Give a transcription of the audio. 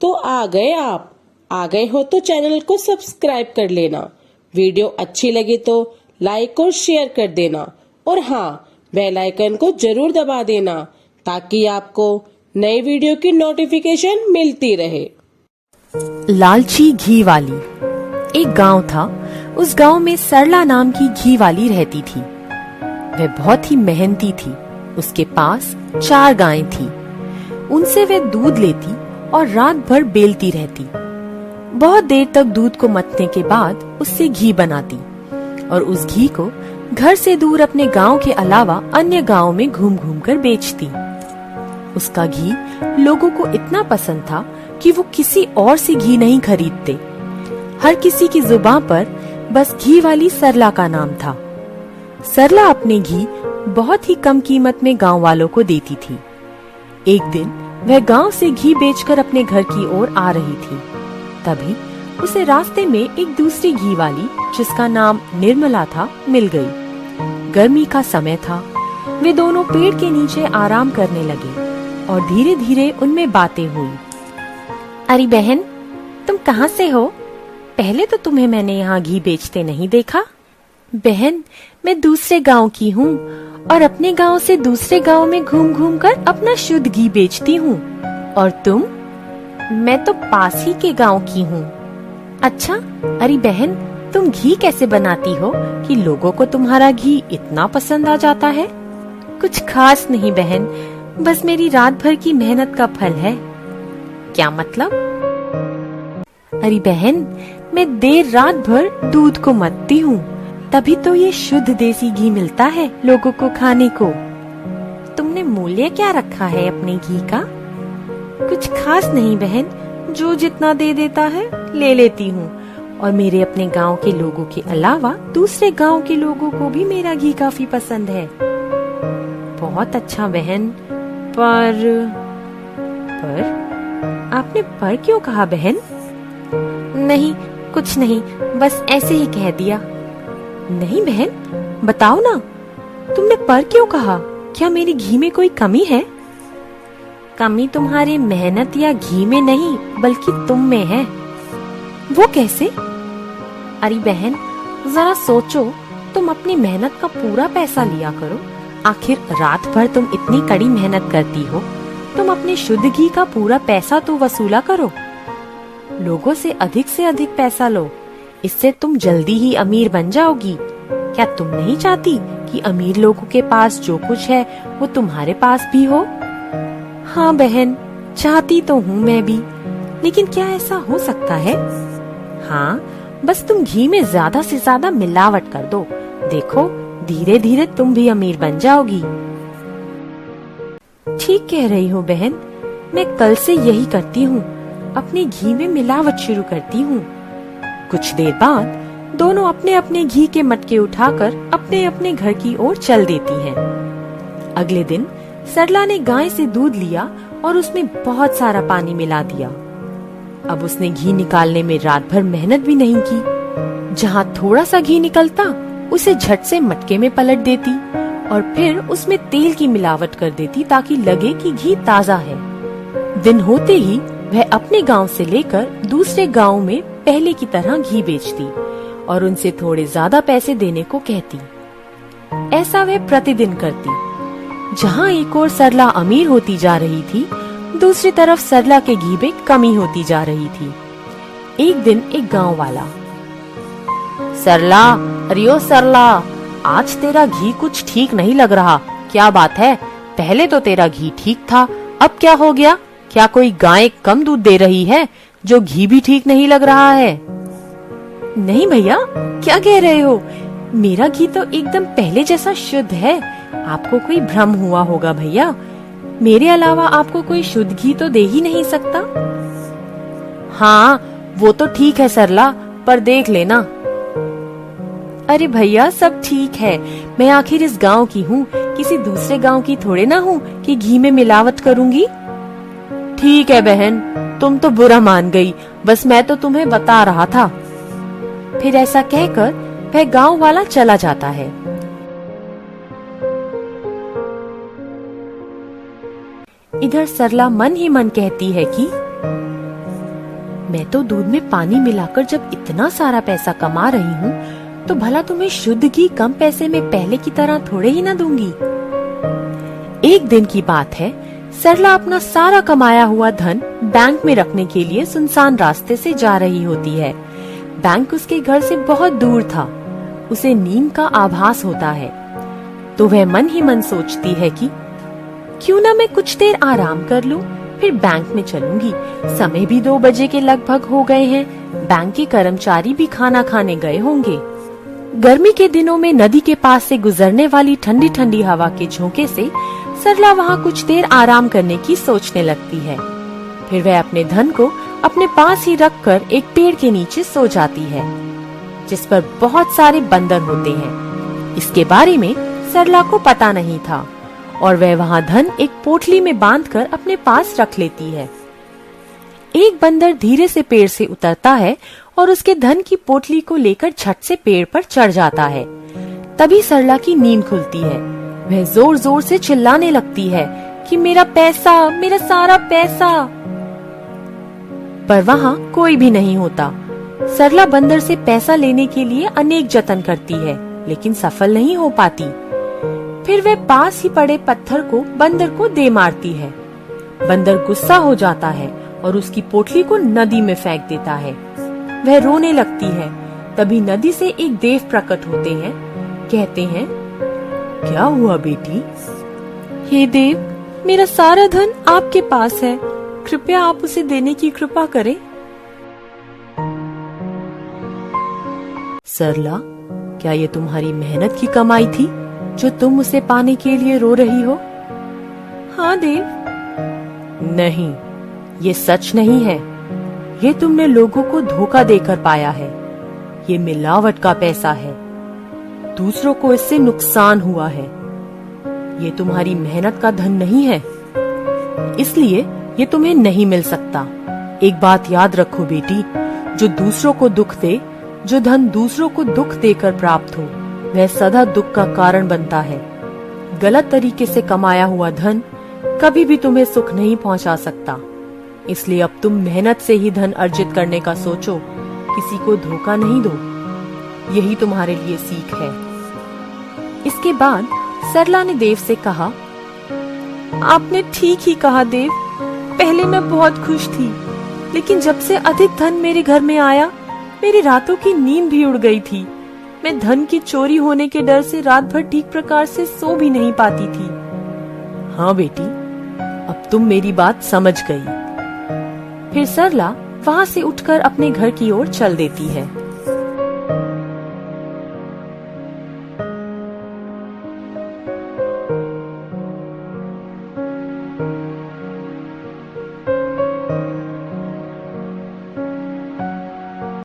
तो आ गए आप। आ गए हो तो चैनल को सब्सक्राइब कर लेना। वीडियो अच्छी लगी तो लाइक और शेयर कर देना। और हाँ, बेल आइकन को जरूर दबा देना ताकि आपको नई वीडियो की नोटिफिकेशन मिलती रहे। लालची घी वाली। एक गांव था। उस गांव में सरला नाम की घी वाली रहती थी। वह बहुत ही मेहनती थी। उसके पास 4 गायें थी। उनसे वह दूध लेती और रात भर बेलती रहती। बहुत देर तक दूध को मथने के बाद उससे घी बनाती और उस घी को घर से दूर अपने गांव के अलावा अन्य गांवों में घूम घूम कर बेचती। उसका घी लोगों को इतना पसंद था कि वो किसी और से घी नहीं खरीदते। हर किसी की जुबान पर बस घी वाली सरला का नाम था। सरला अपने घी बहुत ही कम कीमत में गांव वालों को देती थी। एक दिन वह गांव से घी बेचकर अपने घर की ओर आ रही थी। तभी उसे रास्ते में एक दूसरी घी वाली, जिसका नाम निर्मला था, मिल गई। गर्मी का समय था। वे दोनों पेड़ के नीचे आराम करने लगे और धीरे धीरे उनमें बातें हुई। अरे बहन, तुम कहाँ से हो? पहले तो तुम्हें मैंने यहाँ घी बेचते नहीं देखा। बहन, मैं दूसरे गांव की हूँ और अपने गांव से दूसरे गांव में घूम घूम कर अपना शुद्ध घी बेचती हूँ। और तुम? मैं तो पास ही के गांव की हूँ। अच्छा, अरे बहन, तुम घी कैसे बनाती हो कि लोगों को तुम्हारा घी इतना पसंद आ जाता है? कुछ खास नहीं बहन, बस मेरी रात भर की मेहनत का फल है। क्या मतलब? अरे बहन, मैं देर रात भर दूध को मथती हूँ, तभी तो ये शुद्ध देसी घी मिलता है लोगों को खाने को। तुमने मूल्य क्या रखा है अपने घी का? कुछ खास नहीं बहन, जो जितना दे देता है ले लेती हूँ। और मेरे अपने गांव के लोगों के अलावा दूसरे गांव के लोगों को भी मेरा घी काफी पसंद है। बहुत अच्छा बहन, पर आपने पर क्यों कहा बहन? नहीं, कुछ नहीं, बस ऐसे ही कह दिया। नहीं बहन, बताओ ना, तुमने पर क्यों कहा? क्या मेरी घी में कोई कमी है? कमी तुम्हारी मेहनत या घी में नहीं, बल्कि तुम में है। वो कैसे? अरे बहन, जरा सोचो, तुम अपनी मेहनत का पूरा पैसा लिया करो। आखिर रात भर तुम इतनी कड़ी मेहनत करती हो, तुम अपने शुद्ध घी का पूरा पैसा तो वसूला करो। लोगों से अधिक पैसा लो, इससे तुम जल्दी ही अमीर बन जाओगी। क्या तुम नहीं चाहती कि अमीर लोगों के पास जो कुछ है वो तुम्हारे पास भी हो? हाँ बहन, चाहती तो हूँ मैं भी, लेकिन क्या ऐसा हो सकता है? हाँ, बस तुम घी में ज्यादा से ज्यादा मिलावट कर दो। देखो, धीरे धीरे तुम भी अमीर बन जाओगी। ठीक कह रही हो बहन, मैं कल से यही करती हूँ, अपने घी में मिलावट शुरू करती हूँ। कुछ देर बाद दोनों अपने अपने घी के मटके उठाकर अपने अपने घर की ओर चल देती हैं। अगले दिन सरला ने गाय से दूध लिया और उसमें बहुत सारा पानी मिला दिया। अब उसने घी निकालने में रात भर मेहनत भी नहीं की। जहाँ थोड़ा सा घी निकलता, उसे झट से मटके में पलट देती और फिर उसमें तेल की मिलावट कर देती ताकि लगे कि घी ताजा है। दिन होते ही वह अपने गांव से लेकर दूसरे गांव में पहले की तरह घी बेचती और उनसे थोड़े ज्यादा पैसे देने को कहती। ऐसा वह प्रतिदिन करती। जहाँ एक ओर सरला अमीर होती जा रही थी, दूसरी तरफ सरला के घी में कमी होती जा रही थी। एक दिन एक गांव वाला, सरला, अरे ओ सरला, आज तेरा घी कुछ ठीक नहीं लग रहा। क्या बात है? पहले तो तेरा घी ठीक था, अब क्या हो गया? क्या कोई गाय कम दूध दे रही है जो घी भी ठीक नहीं लग रहा है? नहीं भैया, क्या कह रहे हो? मेरा घी तो एकदम पहले जैसा शुद्ध है। आपको कोई भ्रम हुआ होगा भैया। मेरे अलावा आपको कोई शुद्ध घी तो दे ही नहीं सकता। हाँ, वो तो ठीक है सरला, पर देख लेना। अरे भैया, सब ठीक है। मैं आखिर इस गांव की हूँ, किसी दूसरे गांव की थोड़े ना हूँ कि घी में मिलावट करूँगी। ठीक है बहन, तुम तो बुरा मान गई, बस मैं तो तुम्हें बता रहा था। फिर ऐसा कहकर वह गांव वाला चला जाता है। इधर सरला मन ही मन कहती है कि मैं तो दूध में पानी मिलाकर जब इतना सारा पैसा कमा रही हूँ, तो भला तुम्हें शुद्ध घी कम पैसे में पहले की तरह थोड़े ही ना दूंगी। एक दिन की बात है, सरला अपना सारा कमाया हुआ धन बैंक में रखने के लिए सुनसान रास्ते से जा रही होती है। बैंक उसके घर से बहुत दूर था। उसे नींद का आभास होता है, तो वह मन ही मन सोचती है कि क्यों ना मैं कुछ देर आराम कर लूं, फिर बैंक में चलूंगी। समय भी 2 बजे के लगभग हो गए हैं। बैंक के कर्मचारी भी खाना खाने गए होंगे। गर्मी के दिनों में नदी के पास से गुजरने वाली ठंडी ठंडी हवा के झोंके से सरला वहाँ कुछ देर आराम करने की सोचने लगती है। फिर वह अपने धन को अपने पास ही रखकर एक पेड़ के नीचे सो जाती है, जिस पर बहुत सारे बंदर होते हैं। इसके बारे में सरला को पता नहीं था और वह वहाँ धन एक पोटली में बांधकर अपने पास रख लेती है। एक बंदर धीरे से पेड़ से उतरता है और उसके धन की पोटली को लेकर झट से पेड़ पर चढ़ जाता है। तभी सरला की नींद खुलती है। वह जोर जोर से चिल्लाने लगती है कि मेरा पैसा, मेरा सारा पैसा। पर वहाँ कोई भी नहीं होता। सरला बंदर से पैसा लेने के लिए अनेक जतन करती है, लेकिन सफल नहीं हो पाती। फिर वह पास ही पड़े पत्थर को बंदर को दे मारती है। बंदर गुस्सा हो जाता है और उसकी पोटली को नदी में फेंक देता है। वह रोने लगती है। तभी नदी से एक देव प्रकट होते हैं। कहते हैं, क्या हुआ बेटी? हे देव, मेरा सारा धन आपके पास है, कृपया आप उसे देने की कृपा करें। सरला, क्या ये तुम्हारी मेहनत की कमाई थी जो तुम उसे पाने के लिए रो रही हो? हाँ देव। नहीं, ये सच नहीं है। ये तुमने लोगों को धोखा देकर पाया है। ये मिलावट का पैसा है। दूसरों को इससे नुकसान हुआ है। ये तुम्हारी मेहनत का धन नहीं है, इसलिए ये तुम्हें नहीं मिल सकता। एक बात याद रखो बेटी, जो दूसरों को दुख दे, जो धन दूसरों को दुख देकर प्राप्त हो, वह सदा दुख का कारण बनता है। गलत तरीके से कमाया हुआ धन कभी भी तुम्हें सुख नहीं पहुंचा सकता। इसलिए अब तुम मेहनत से ही धन अर्जित करने का सोचो, किसी को धोखा नहीं दो। यही तुम्हारे लिए सीख है। इसके बाद सरला ने देव से कहा, आपने ठीक ही कहा देव। पहले मैं बहुत खुश थी, लेकिन जब से अधिक धन मेरे घर में आया, मेरी रातों की नींद भी उड़ गई थी। मैं धन की चोरी होने के डर से रात भर ठीक प्रकार से सो भी नहीं पाती थी। हाँ बेटी, अब तुम मेरी बात समझ गई। फिर सरला वहाँ से उठकर अपने घर की ओर चल देती है।